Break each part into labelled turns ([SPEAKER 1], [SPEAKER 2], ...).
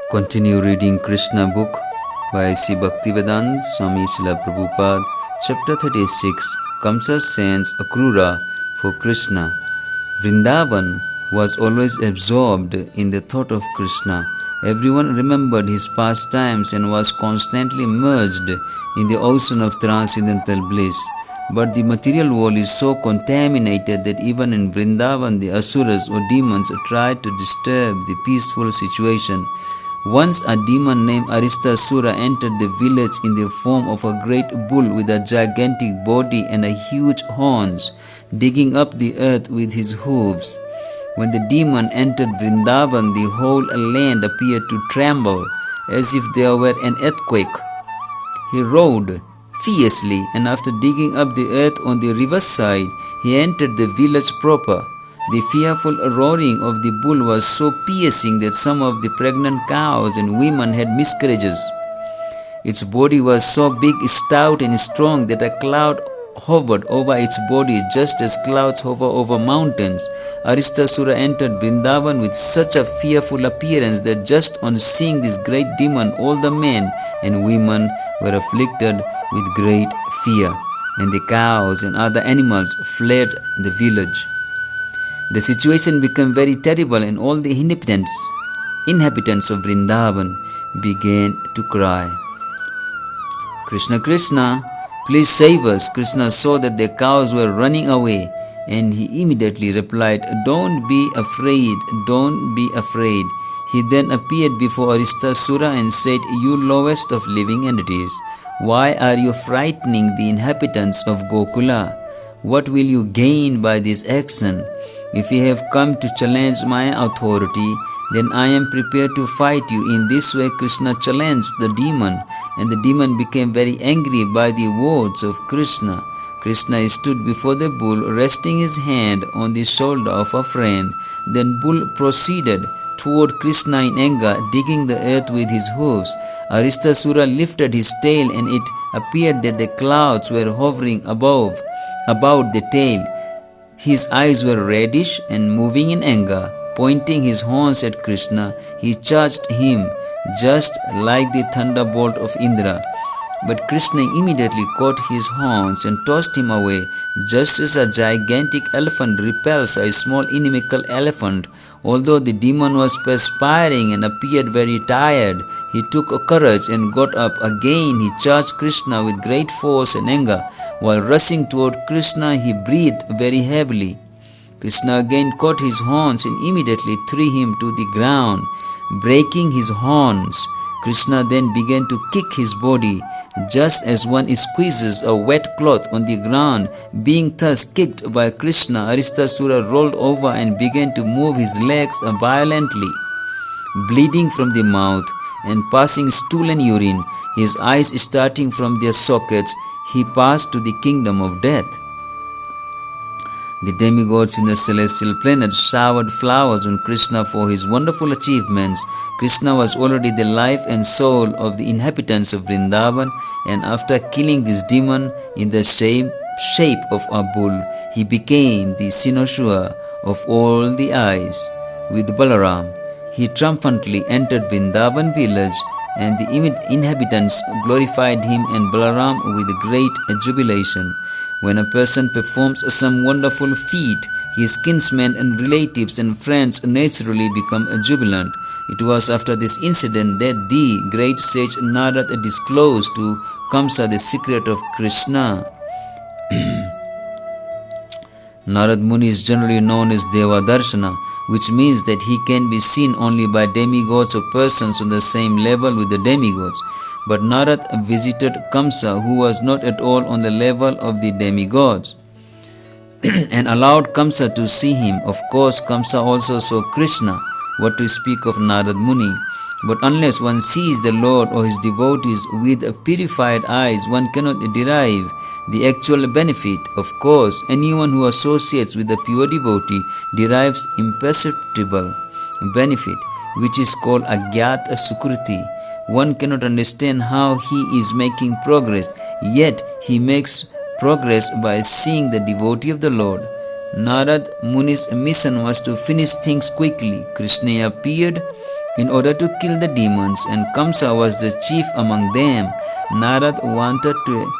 [SPEAKER 1] Continue reading Krishna book by C. Bhaktivedanta Swami Srila Prabhupada, chapter 36. Kamsa sends Akrura for Krishna. Vrindavan was always absorbed in the thought of Krishna. Everyone remembered his pastimes and was constantly merged in the ocean of transcendental bliss. But the material world is so contaminated that even in Vrindavan the asuras or demons tried to disturb the peaceful situation. Once a demon named Aristasura entered the village in the form of a great bull with a gigantic body and a huge horns, digging up the earth with his hooves. When the demon entered Vrindavan, the whole land appeared to tremble as if there were an earthquake. He roared fiercely, and after digging up the earth on the riverside, he entered the village proper. The fearful roaring of the bull was so piercing that some of the pregnant cows and women had miscarriages. Its body was so big, stout, and strong that a cloud hovered over its body just as clouds hover over mountains. Aristasura entered Vrindavan with such a fearful appearance that just on seeing this great demon, all the men and women were afflicted with great fear, and the cows and other animals fled the village. The situation became very terrible, and all the inhabitants of Vrindavan began to cry, "Krishna, Krishna, please save us." Krishna saw that the cows were running away, and he immediately replied, "Don't be afraid, don't be afraid." He then appeared before Aristasura and said, "You lowest of living entities, why are you frightening the inhabitants of Gokula? What will you gain by this action? If you have come to challenge my authority, then I am prepared to fight you." In this way, Krishna challenged the demon, and the demon became very angry by the words of Krishna. Krishna stood before the bull, resting his hand on the shoulder of a friend. Then bull proceeded toward Krishna in anger, digging the earth with his hooves. Aristasura lifted his tail, and it appeared that the clouds were hovering about the tail. His eyes were reddish and moving in anger. Pointing his horns at Krishna, he charged him just like the thunderbolt of Indra. But Krishna immediately caught his horns and tossed him away, just as a gigantic elephant repels a small inimical elephant. Although the demon was perspiring and appeared very tired, he took courage and got up. Again he charged Krishna with great force and anger. While rushing toward Krishna, he breathed very heavily. Krishna again caught his horns and immediately threw him to the ground, breaking his horns. Krishna then began to kick his body, just as one squeezes a wet cloth on the ground. Being thus kicked by Krishna, Aristasura rolled over and began to move his legs violently. Bleeding from the mouth and passing stool and urine, his eyes starting from their sockets, he passed to the kingdom of death. The demigods in the celestial planets showered flowers on Krishna for his wonderful achievements. Krishna was already the life and soul of the inhabitants of Vrindavan, and after killing this demon in the same shape of a bull, he became the cynosure of all the eyes. With Balaram, he triumphantly entered Vrindavan village, and the inhabitants glorified him and Balaram with great jubilation. When a person performs some wonderful feat, his kinsmen and relatives and friends naturally become jubilant. It was after this incident that the great sage Narad disclosed to Kamsa the secret of Krishna. Narad Muni is generally known as Devadarshana, which means that he can be seen only by demigods or persons on the same level with the demigods. But Narad visited Kamsa, who was not at all on the level of the demigods, and allowed Kamsa to see him. Of course, Kamsa also saw Krishna, what to speak of Narad Muni. But unless one sees the Lord or his devotees with purified eyes, one cannot derive the actual benefit. Of course, anyone who associates with a pure devotee derives imperceptible benefit, which is called Agyat Sukriti. One cannot understand how he is making progress, yet he makes progress by seeing the devotee of the Lord. Narad Muni's mission was to finish things quickly. Krishna appeared in order to kill the demons, and Kamsa was the chief among them. Narad wanted to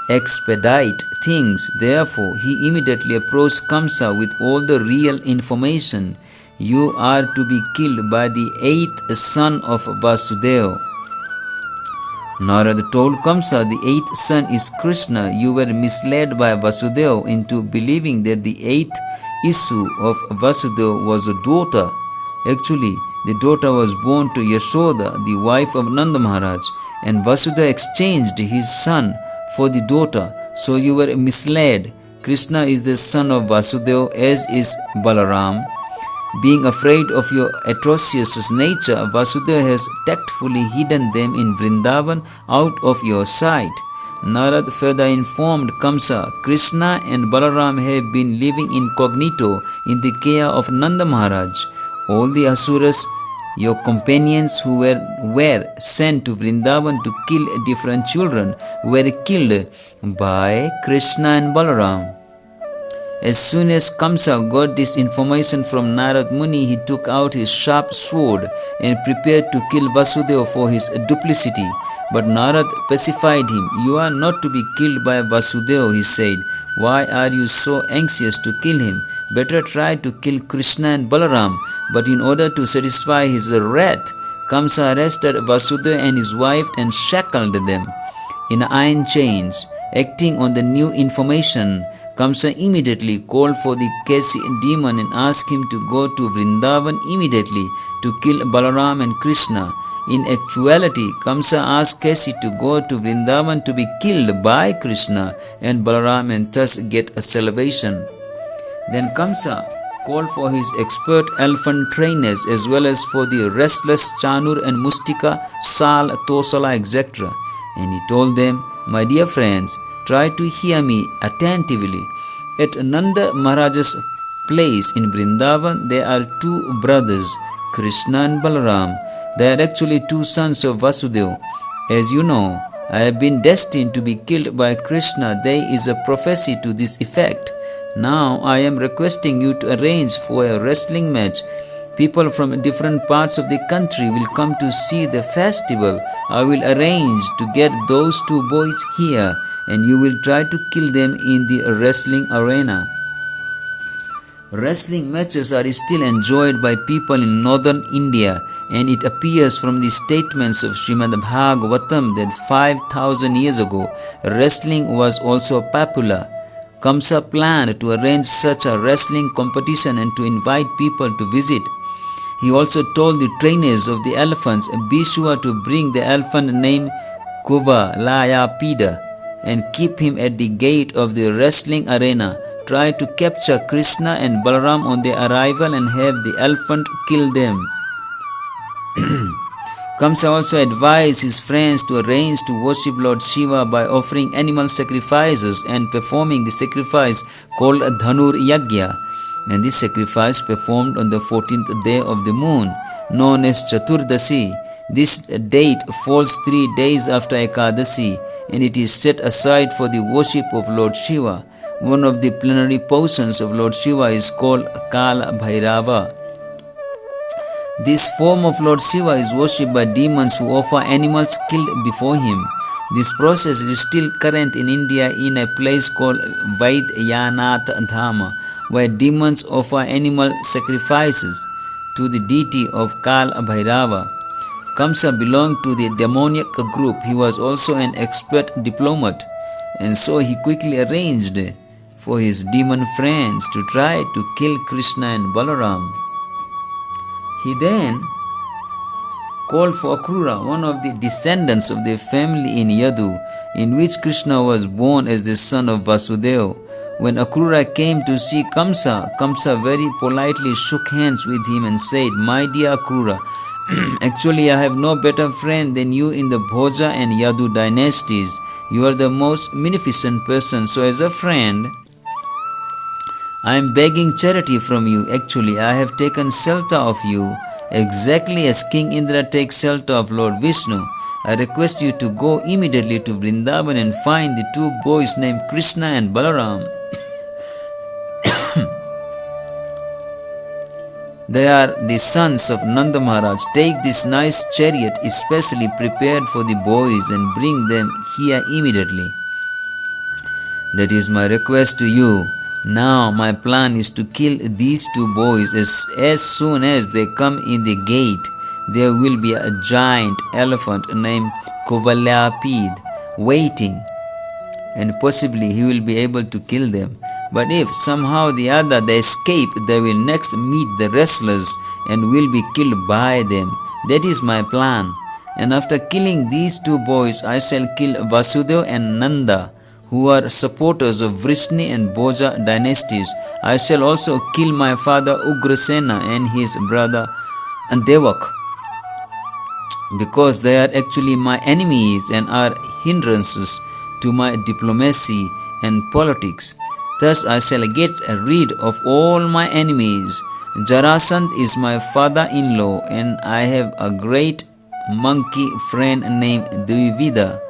[SPEAKER 1] expedite things. Therefore, he immediately approached Kamsa with all the real information. You are to be killed by the 8th son of Vasudeva. Narad told Kamsa, the 8th son is Krishna. You were misled by Vasudeva into believing that the 8th issue of Vasudeva was a daughter. Actually, the daughter was born to Yashoda, the wife of Nanda Maharaj, and Vasudeva exchanged his son for the daughter. So you were misled. Krishna is the son of Vasudeva, as is Balaram. Being afraid of your atrocious nature, Vasudeva has tactfully hidden them in Vrindavan out of your sight. Narad further informed Kamsa, Krishna and Balaram have been living incognito in the care of Nanda Maharaj. All the Asuras, your companions who were sent to Vrindavan to kill different children, were killed by Krishna and Balaram. As soon as Kamsa got this information from Narad Muni, he took out his sharp sword and prepared to kill Vasudeva for his duplicity. But Narad pacified him. You are not to be killed by Vasudeva, he said. Why are you so anxious to kill him? Better try to kill Krishna and Balaram. But in order to satisfy his wrath, Kamsa arrested Vasudeva and his wife and shackled them in iron chains. Acting on the new information, Kamsa immediately called for the Kesi demon and asked him to go to Vrindavan immediately to kill Balaram and Krishna. In actuality, Kamsa asked Kesi to go to Vrindavan to be killed by Krishna and Balaram and thus get a salvation. Then Kamsa called for his expert elephant trainers as well as for the restless Chanur and Mustika, Sal, Tosala, etc. And he told them, My dear friends, try to hear me attentively. At Nanda Maharaj's place in Vrindavan, there are two brothers, Krishna and Balaram. They are actually two sons of Vasudeva. As you know, I have been destined to be killed by Krishna. There is a prophecy to this effect. Now I am requesting you to arrange for a wrestling match. People from different parts of the country will come to see the festival. I will arrange to get those two boys here, and you will try to kill them in the wrestling arena. Wrestling matches are still enjoyed by people in northern India, and it appears from the statements of Srimad Bhagavatam that 5,000 years ago, wrestling was also popular. Kamsa planned to arrange such a wrestling competition and to invite people to visit. He also told the trainers of the elephants, be sure to bring the elephant named Kuvalayapida and keep him at the gate of the wrestling arena. Try to capture Krishna and Balaram on their arrival and have the elephant kill them. Kamsa also advised his friends to arrange to worship Lord Shiva by offering animal sacrifices and performing the sacrifice called Dhanur Yagya. And this sacrifice performed on the 14th day of the moon, known as Chaturdasi. This date falls 3 days after Ekadasi, and it is set aside for the worship of Lord Shiva. One of the plenary portions of Lord Shiva is called Kala Bhairava. This form of Lord Shiva is worshipped by demons who offer animals killed before him. This process is still current in India in a place called Vaidyanath Dhama, where demons offer animal sacrifices to the deity of Kal Bhairava. Kamsa belonged to the demoniac group. He was also an expert diplomat, and so he quickly arranged for his demon friends to try to kill Krishna and Balaram. He then called for Akrura, one of the descendants of the family in Yadu, in which Krishna was born as the son of Vasudeva. When Akrura came to see Kamsa, Kamsa very politely shook hands with him and said, My dear Akrura, actually I have no better friend than you in the Bhoja and Yadu dynasties. You are the most munificent person, so as a friend, I am begging charity from you. Actually, I have taken shelter of you, exactly as King Indra takes shelter of Lord Vishnu. I request you to go immediately to Vrindavan and find the two boys named Krishna and They are the sons of Nanda Maharaj. Take this nice chariot especially prepared for the boys and bring them here immediately. That is my request to you. Now my plan is to kill these two boys as soon as they come in the gate. There will be a giant elephant named Kovalyapid waiting, and possibly he will be able to kill them. But if somehow the other they escape, they will next meet the wrestlers and will be killed by them. That is my plan. And after killing these two boys, I shall kill Vasudeva and Nanda, who are supporters of Vrishni and Bhoja dynasties. I shall also kill my father Ugrasena and his brother Devak, because they are actually my enemies and are hindrances to my diplomacy and politics. Thus I shall get rid of all my enemies. Jarasandh is my father-in-law, and I have a great monkey friend named Dvivida.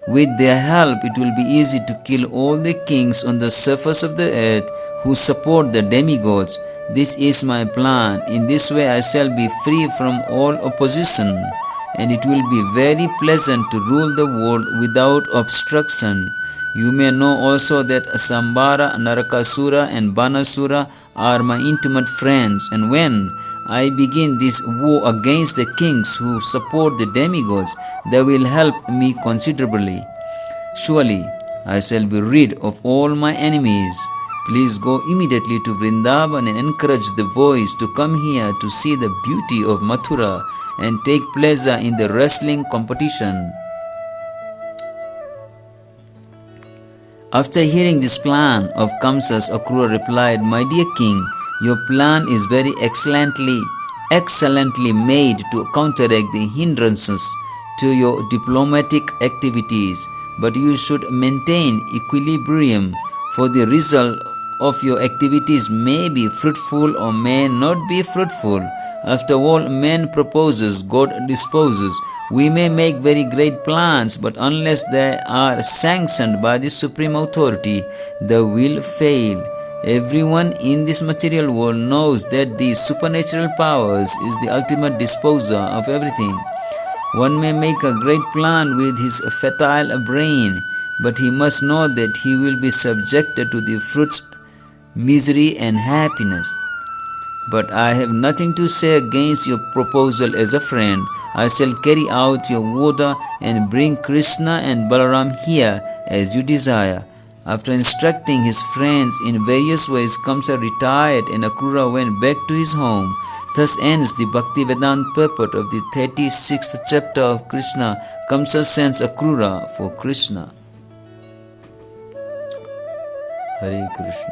[SPEAKER 1] With their help, it will be easy to kill all the kings on the surface of the earth who support the demigods. This is my plan. In this way I shall be free from all opposition, and it will be very pleasant to rule the world without obstruction. You may know also that Sambara, Narakasura and Banasura are my intimate friends, and when I begin this war against the kings who support the demigods, they will help me considerably. Surely I shall be rid of all my enemies. Please go immediately to Vrindavan and encourage the boys to come here to see the beauty of Mathura and take pleasure in the wrestling competition. After hearing this plan of Kamsa's, Akrura replied, My dear king, your plan is very excellently made to counteract the hindrances to your diplomatic activities, but you should maintain equilibrium, for the result of your activities may be fruitful or may not be fruitful. After all, man proposes, God disposes. We may make very great plans, but unless they are sanctioned by the supreme authority, they will fail. Everyone in this material world knows that the supernatural powers is the ultimate disposer of everything. One may make a great plan with his fertile brain, but he must know that he will be subjected to the fruits, misery and happiness. But I have nothing to say against your proposal as a friend. I shall carry out your order and bring Krishna and Balaram here as you desire. After instructing his friends in various ways, Kamsa retired and Akrura went back to his home. Thus ends the Bhaktivedanta purport of the 36th chapter of Krishna. Kamsa sends Akrura for Krishna. Hare Krishna.